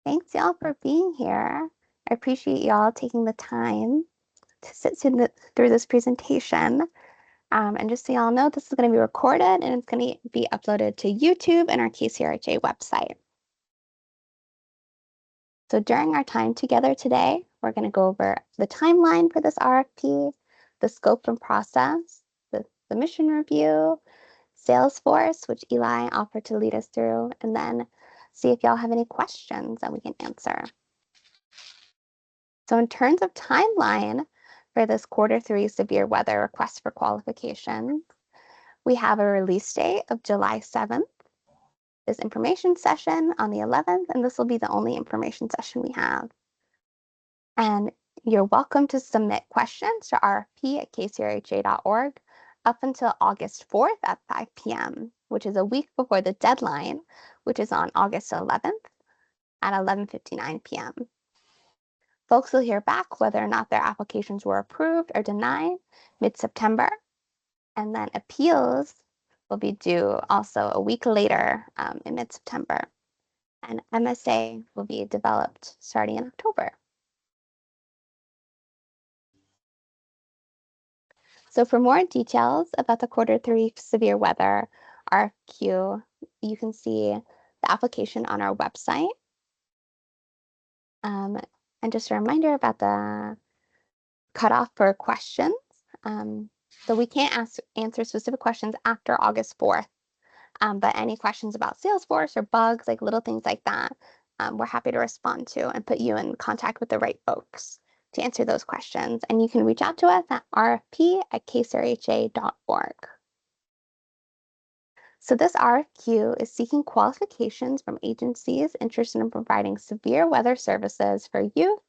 Thanks y'all for being here. I appreciate y'all taking the time to sit through this presentation. And just so y'all know, this is going to be recorded and it's going to be uploaded to YouTube and our KCRHA website. So during our time together today, we're going to go over the timeline for this RFP, the scope and process, the mission review, Salesforce, which Eli offered to lead us through, and then see if y'all have any questions that we can answer. So in terms of timeline for this Q3 severe weather request for qualifications, we have a release date of July 7th, this information session on the 11th, and this will be the only information session we have. And you're welcome to submit questions to rfp@kcrha.org up until August 4th at 5 p.m., which is a week before the deadline, which is on August 11th at 11:59 p.m. Folks will hear back whether or not their applications were approved or denied mid-September, and then appeals will be due also a week later in mid-September, and MSA will be developed starting in October. So for more details about the Q3 severe weather RFQ, you can see the application on our website. And just a reminder about the cutoff for questions. So we can't answer specific questions after August 4th, but any questions about Salesforce or bugs, like little things like that, we're happy to respond to and put you in contact with the right folks to answer those questions. And you can reach out to us at rfp@kcrha.org. So this RFQ is seeking qualifications from agencies interested in providing severe weather services for youth,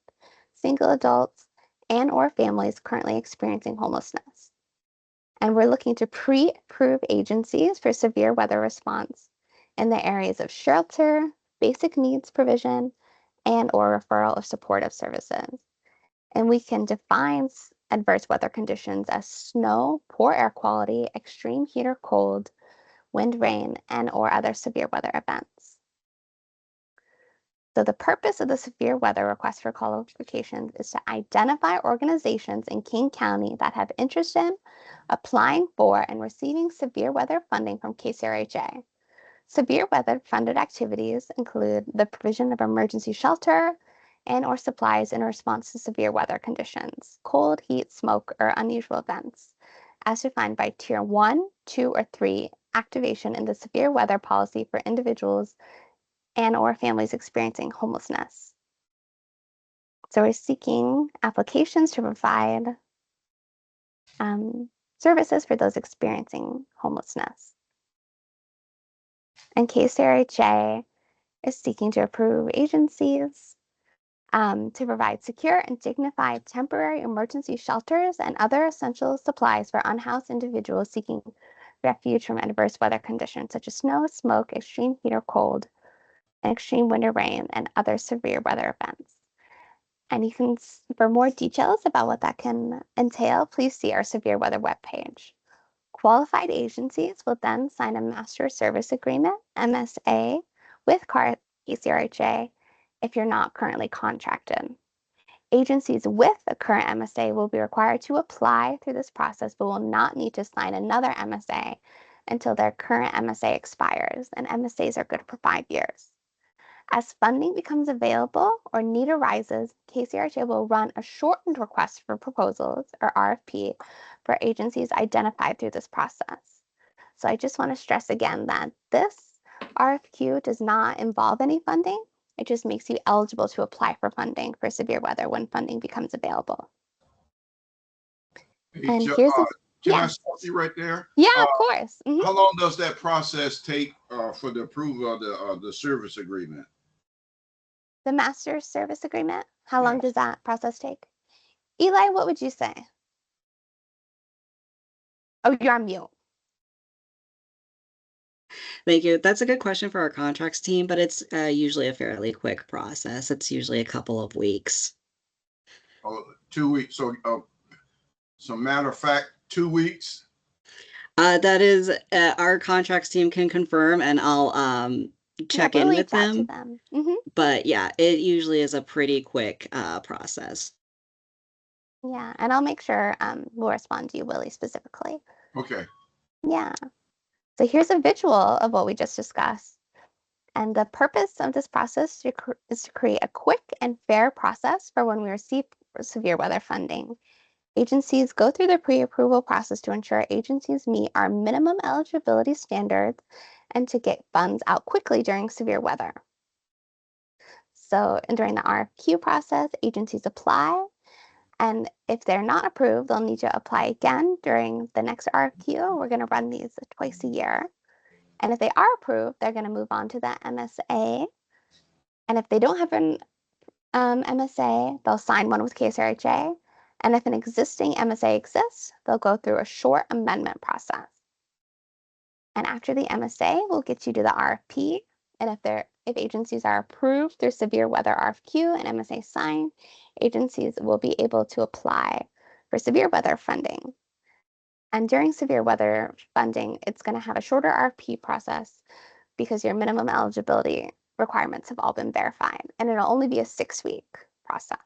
single adults, and or families currently experiencing homelessness. And we're looking to pre-approve agencies for severe weather response in the areas of shelter, basic needs provision, and or referral of supportive services. And we can define adverse weather conditions as snow, poor air quality, extreme heat or cold, wind, rain, and or other severe weather events. So the purpose of the severe weather request for qualifications is to identify organizations in King County that have interest in applying for and receiving severe weather funding from KCRHA. Severe weather funded activities include the provision of emergency shelter and or supplies in response to severe weather conditions, cold, heat, smoke, or unusual events, as defined by Tier 1, 2, or 3 activation in the severe weather policy for individuals and or families experiencing homelessness. So we're seeking applications to provide services for those experiencing homelessness. And KCRHA is seeking to approve agencies to provide secure and dignified temporary emergency shelters and other essential supplies for unhoused individuals seeking refuge from adverse weather conditions such as snow, smoke, extreme heat or cold, and extreme wind or rain, and other severe weather events. And you can, for more details about what that can entail, please see our severe weather webpage. Qualified agencies will then sign a master service agreement, MSA, with KCRHA if you're not currently contracted. Agencies with a current MSA will be required to apply through this process, but will not need to sign another MSA until their current MSA expires, and MSAs are good for 5 years. As funding becomes available or need arises, KCRHA will run a shortened request for proposals, or RFP, for agencies identified through this process. So I just want to stress again that this RFQ does not involve any funding. It just makes you eligible to apply for funding for severe weather when funding becomes available. Hey, and here's can I stop you right there? Yeah, of course. How long does that process take for the approval of the service agreement? The master service agreement? How long does that process take? Eli, what would you say? Oh, you're on mute. Thank you. That's a good question for our contracts team, but it's usually a fairly quick process. It's usually a couple of weeks. Oh, 2 weeks. So matter of fact, 2 weeks. That is our contracts team can confirm, and I'll check we'll in with reach out to them. them. But yeah, it usually is a pretty quick process. Yeah, and I'll make sure we'll respond to you, Willie, specifically. Okay. Yeah. So here's a visual of what we just discussed. And the purpose of this process is to create a quick and fair process for when we receive severe weather funding. Agencies go through the pre-approval process to ensure agencies meet our minimum eligibility standards and to get funds out quickly during severe weather. So, and during the RFQ process, agencies apply, and if they're not approved, they'll need to apply again during the next RFQ. We're going to run these twice a year. And if they are approved, they're going to move on to the MSA. And if they don't have an MSA, they'll sign one with KSRHA. And if an existing MSA exists, they'll go through a short amendment process. And after the MSA, we'll get you to the RFP. And if agencies are approved through severe weather RFQ and MSA signed, agencies will be able to apply for severe weather funding. And during severe weather funding, it's going to have a shorter RFP process because your minimum eligibility requirements have all been verified, and it'll only be a 6-week process.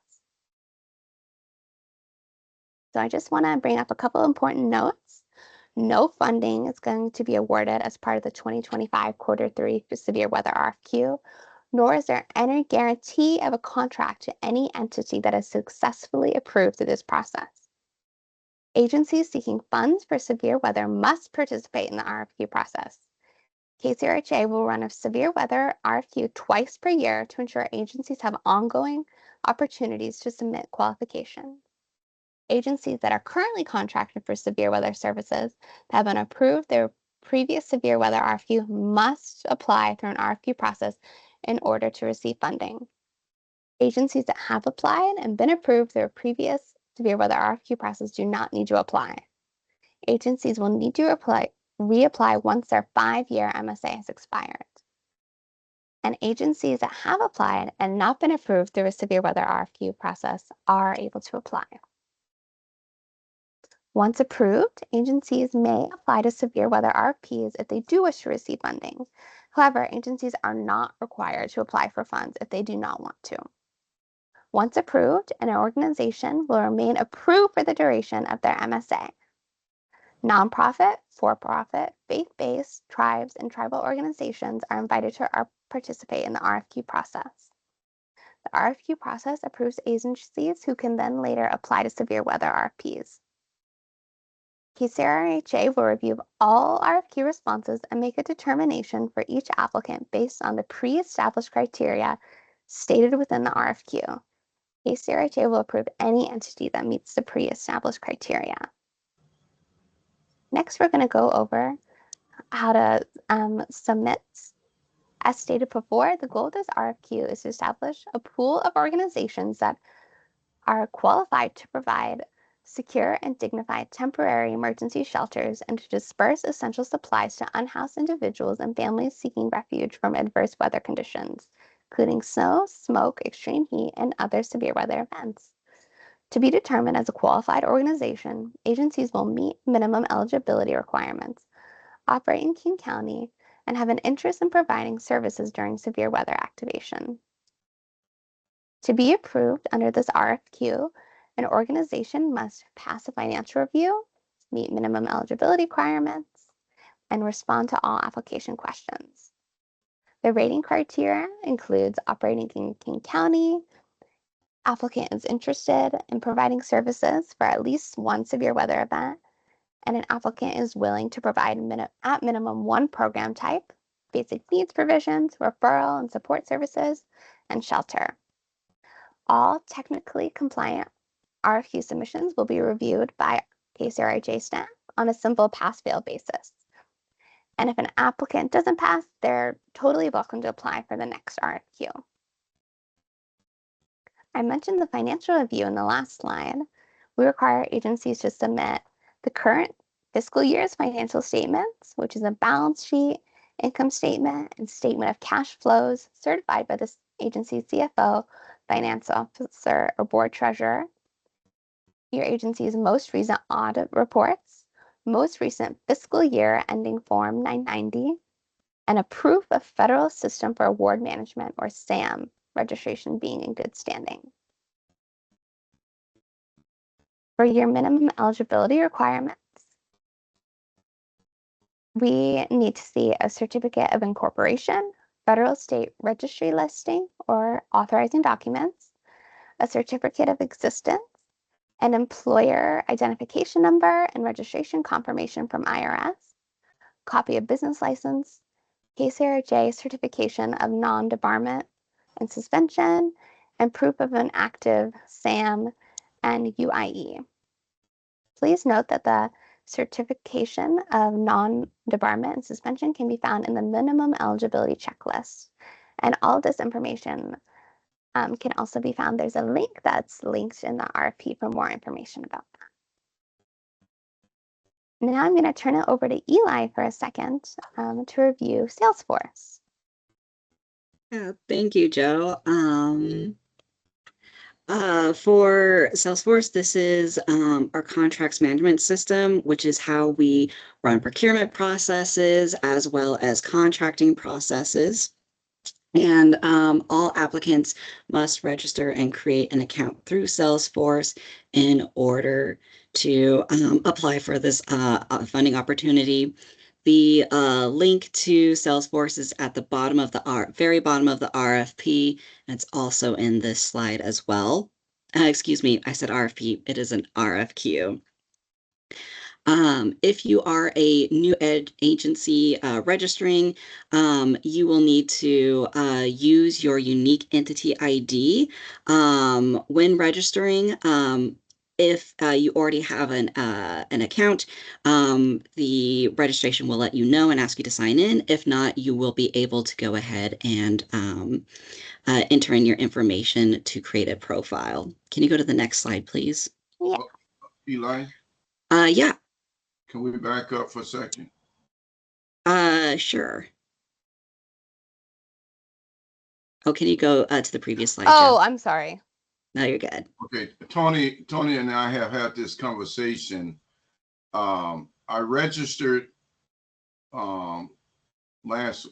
So I just want to bring up a couple important notes. No funding is going to be awarded as part of the 2025 Q3 severe weather RFQ, nor is there any guarantee of a contract to any entity that is successfully approved through this process. Agencies seeking funds for severe weather must participate in the RFQ process. KCRHA will run a severe weather RFQ twice per year to ensure agencies have ongoing opportunities to submit qualifications. Agencies that are currently contracted for severe weather services that have been approved their previous severe weather RFQ must apply through an RFQ process in order to receive funding. Agencies that have applied and been approved through a previous severe weather RFQ process do not need to apply. Agencies will need to reapply once their 5-year MSA has expired. And agencies that have applied and not been approved through a severe weather RFQ process are able to apply. Once approved, agencies may apply to severe weather RFPs if they do wish to receive funding. However, agencies are not required to apply for funds if they do not want to. Once approved, an organization will remain approved for the duration of their MSA. Nonprofit, for-profit, faith-based, tribes, and tribal organizations are invited to participate in the RFQ process. The RFQ process approves agencies who can then later apply to severe weather RFPs. KCRHA will review all RFQ responses and make a determination for each applicant based on the pre-established criteria stated within the RFQ. KCRHA will approve any entity that meets the pre-established criteria. Next, we're going to go over how to submit. As stated before, the goal of this RFQ is to establish a pool of organizations that are qualified to provide secure and dignified temporary emergency shelters and to disperse essential supplies to unhoused individuals and families seeking refuge from adverse weather conditions, including snow, smoke, extreme heat, and other severe weather events. To be determined as a qualified organization, agencies will meet minimum eligibility requirements, operate in King County, and have an interest in providing services during severe weather activation. To be approved under this RFQ, an organization must pass a financial review, meet minimum eligibility requirements, and respond to all application questions. The rating criteria includes operating in King County, applicant is interested in providing services for at least one severe weather event, and an applicant is willing to provide at minimum one program type, basic needs provisions, referral and support services, and shelter. All technically compliant RFQ submissions will be reviewed by KCRHA staff on a simple pass-fail basis. And if an applicant doesn't pass, they're totally welcome to apply for the next RFQ. I mentioned the financial review in the last slide. We require agencies to submit the current fiscal year's financial statements, which is a balance sheet, income statement, and statement of cash flows certified by the agency's CFO, finance officer, or board treasurer. Your agency's most recent audit reports, most recent fiscal year ending Form 990, and a proof of Federal System for Award Management, or SAM, registration being in good standing. For your minimum eligibility requirements, we need to see a certificate of incorporation, federal state registry listing or authorizing documents, a certificate of existence, an employer identification number and registration confirmation from IRS, copy of business license, KCRJ certification of non-debarment and suspension, and proof of an active SAM and UIE. Please note that the certification of non-debarment and suspension can be found in the minimum eligibility checklist. And all of this information can also be found. There's a link that's linked in the RFP for more information about that. Now I'm going to turn it over to Eli for a second to review Salesforce. Yeah, thank you, Joe. For Salesforce, this is our contracts management system, which is how we run procurement processes as well as contracting processes. And all applicants must register and create an account through Salesforce in order to apply for this funding opportunity. The link to Salesforce is at the bottom of the very bottom of the RFP, and it's also in this slide as well. Excuse me, I said RFP, it is an RFQ. If you are a new agency registering, you will need to use your unique entity ID when registering. If you already have an account, the registration will let you know and ask you to sign in. If not, you will be able to go ahead and enter in your information to create a profile. Can you go to the next slide, please? Yeah. Eli, Yeah. can we back up for a second? Sure. Oh, can you go to the previous slide, Oh, Joe? I'm sorry. No, you're good. Okay, Tony and I have had this conversation. I registered last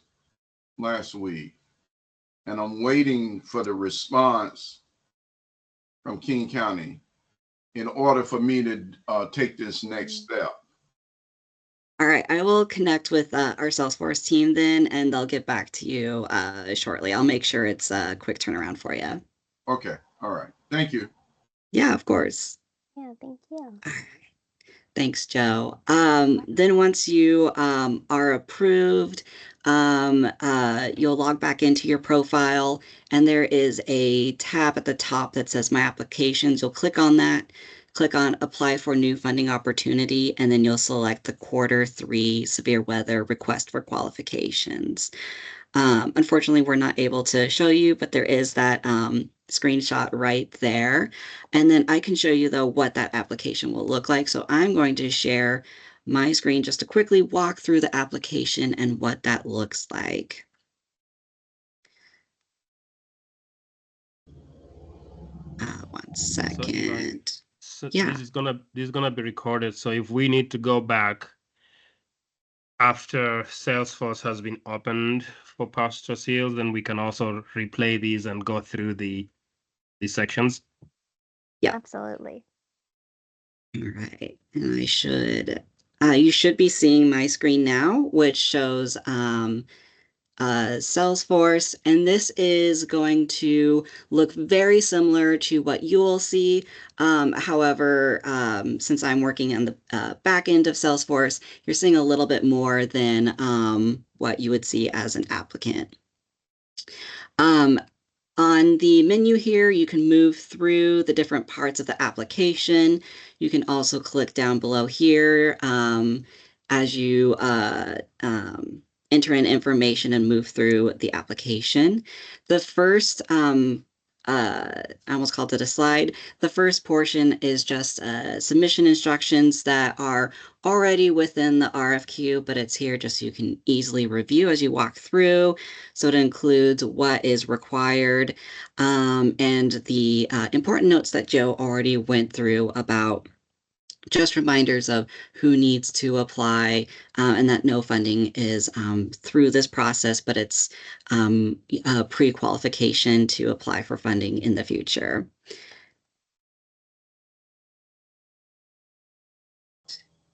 week, and I'm waiting for the response from King County in order for me to take this next step. All right, I will connect with our Salesforce team then, and they'll get back to you shortly. I'll make sure it's a quick turnaround for you. Okay, all right. Thank you. Yeah, of course. Yeah, thank you. All right. Thanks, Joe. Then once you are approved, you'll log back into your profile, and there is a tab at the top that says My Applications. You'll click on that, click on Apply for New Funding Opportunity, and then you'll select the Q3 Severe Weather Request for Qualifications. Unfortunately, we're not able to show you, but there is that screenshot right there. And then I can show you, though, what that application will look like. So I'm going to share my screen just to quickly walk through the application and what that looks like. One second. So Yeah. this is gonna be recorded. So if we need to go back after Salesforce has been opened for Pastor Seals, then we can also replay these and go through the sections. Yeah. Absolutely. All right. And you should be seeing my screen now, which shows Salesforce, and this is going to look very similar to what you will see. However, since I'm working on the back end of Salesforce, you're seeing a little bit more than what you would see as an applicant. On the menu here, you can move through the different parts of the application. You can also click down below here as you enter in information and move through the application. The first, I almost called it a slide. The first portion is just submission instructions that are already within the RFQ, but it's here just so you can easily review as you walk through. So it includes what is required and the important notes that Joe already went through about just reminders of who needs to apply, and that no funding is through this process, but it's a pre-qualification to apply for funding in the future.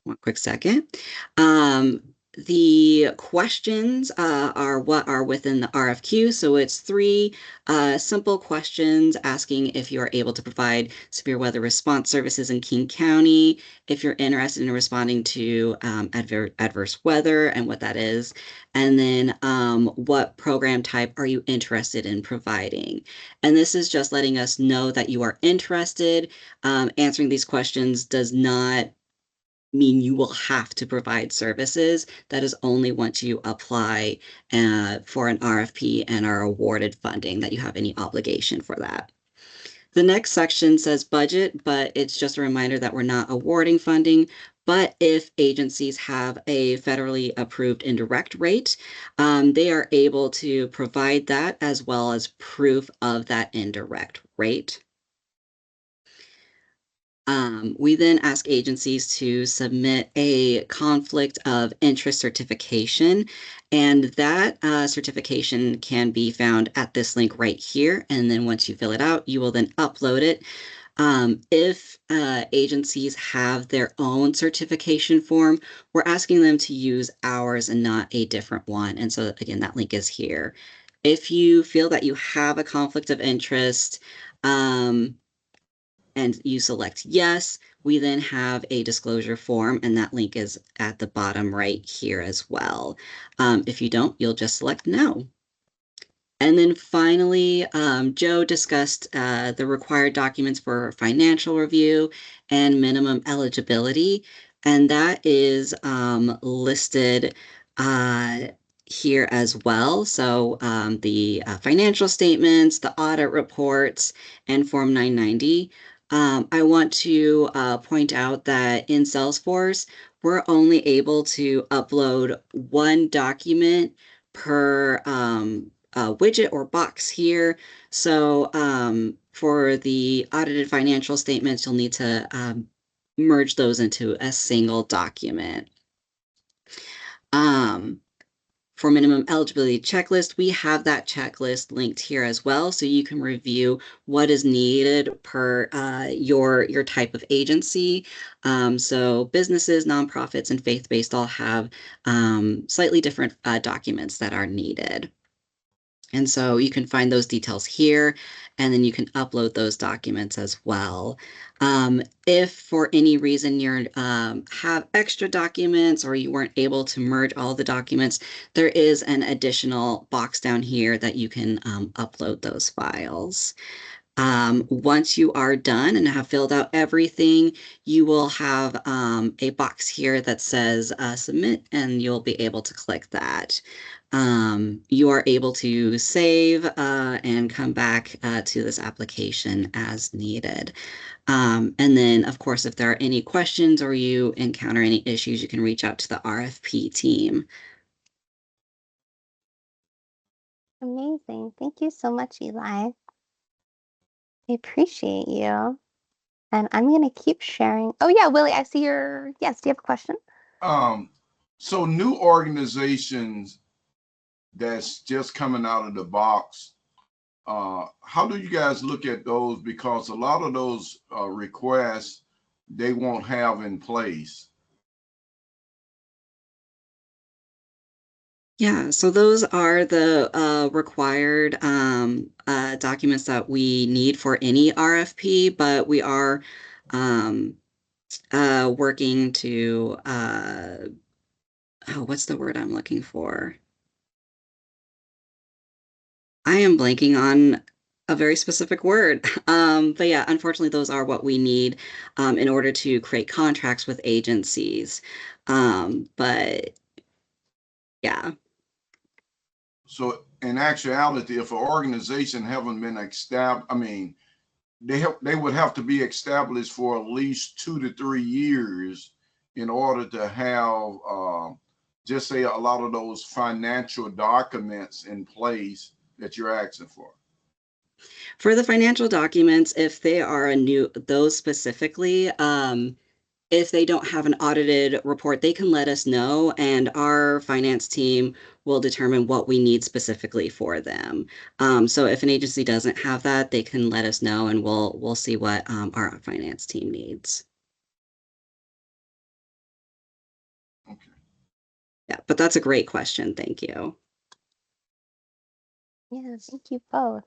One quick second. The questions are what are within the RFQ. So it's 3 simple questions asking if you're able to provide severe weather response services in King County, if you're interested in responding to adverse weather and what that is, and then what program type are you interested in providing. And this is just letting us know that you are interested. Answering these questions does not mean you will have to provide services. That is only once you apply for an RFP and are awarded funding that you have any obligation for that. The next section says budget, but it's just a reminder that we're not awarding funding. But if agencies have a federally approved indirect rate, they are able to provide that as well as proof of that indirect rate. We then ask agencies to submit a conflict of interest certification, and that certification can be found at this link right here. And then once you fill it out, you will then upload it. If agencies have their own certification form, we're asking them to use ours and not a different one. And so again, that link is here. If you feel that you have a conflict of interest, and you select yes, we then have a disclosure form, and that link is at the bottom right here as well. If you don't, you'll just select no. And then finally, Joe discussed the required documents for financial review and minimum eligibility, and that is listed here as well. So the financial statements, the audit reports, and Form 990. I want to point out that in Salesforce, we're only able to upload 1 document per widget or box here. So for the audited financial statements, you'll need to merge those into a single document. For minimum eligibility checklist, we have that checklist linked here as well, so you can review what is needed per your type of agency. So businesses, nonprofits, and faith-based all have slightly different documents that are needed. And so you can find those details here, and then you can upload those documents as well. If for any reason you have extra documents or you weren't able to merge all the documents, there is an additional box down here that you can upload those files. Once you are done and have filled out everything, you will have a box here that says submit, and you'll be able to click that. You are able to save and come back to this application as needed. And then, of course, if there are any questions or you encounter any issues, you can reach out to the RFP team. Amazing. Thank you so much, Eli. I appreciate you. And I'm going to keep sharing. Oh, yeah, Willie, I see your. Yes, do you have a question? So new organizations that's just coming out of the box, how do you guys look at those? Because a lot of those requests they won't have in place. Yeah, so those are the required documents that we need for any RFP, but we are working to, what's the word I'm looking for? I am blanking on a very specific word. But yeah, unfortunately, those are what we need in order to create contracts with agencies. But yeah. So in actuality, if an organization haven't been established, I mean, they would have to be established for at least 2 to 3 years in order to have just say a lot of those financial documents in place that you're asking for. For the financial documents, if they are those specifically, if they don't have an audited report, they can let us know, and our finance team will determine what we need specifically for them. So if an agency doesn't have that, they can let us know, and we'll see what our finance team needs. Okay. Yeah, but that's a great question. Thank you. Yeah, thank you both.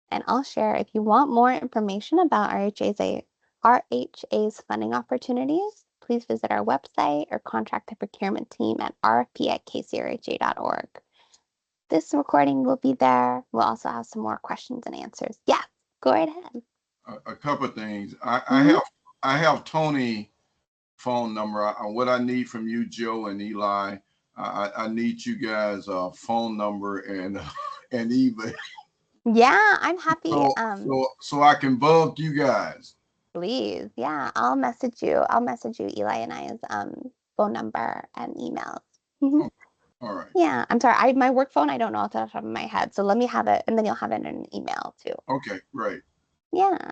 And I'll share if you want more information about RHA's funding opportunities, please visit our website or contact the procurement team at rfp@kcrha.org. This recording will be there. We'll also have some more questions and answers. Yeah, go right ahead. A couple of things. I have Tony phone number. What I need from you, Joe and Eli, I need you guys' phone number and and email. Yeah, I'm happy. So I can bug you guys. Please, yeah, I'll message you. I'll message you Eli and I's phone number and emails. Oh, all right. Yeah, I'm sorry. My work phone, I don't know off the top of my head. So let me have it, and then you'll have it in an email too. Okay, great. Yeah.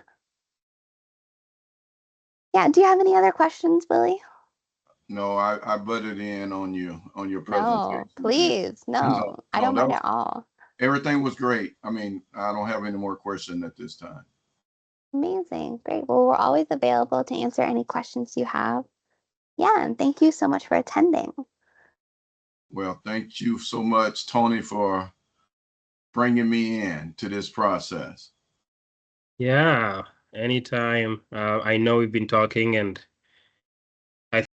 Yeah. Do you have any other questions, Willie? No, I butted in on your No, presentation. please. No, I don't mind that at all. everything was great. I mean, I don't have any more questions at this time. Amazing. Great. Well, we're always available to answer any questions you have. Yeah, and thank you so much for attending. Well, thank you so much, Tony, for bringing me in to this process. Yeah, anytime. I know we've been talking, and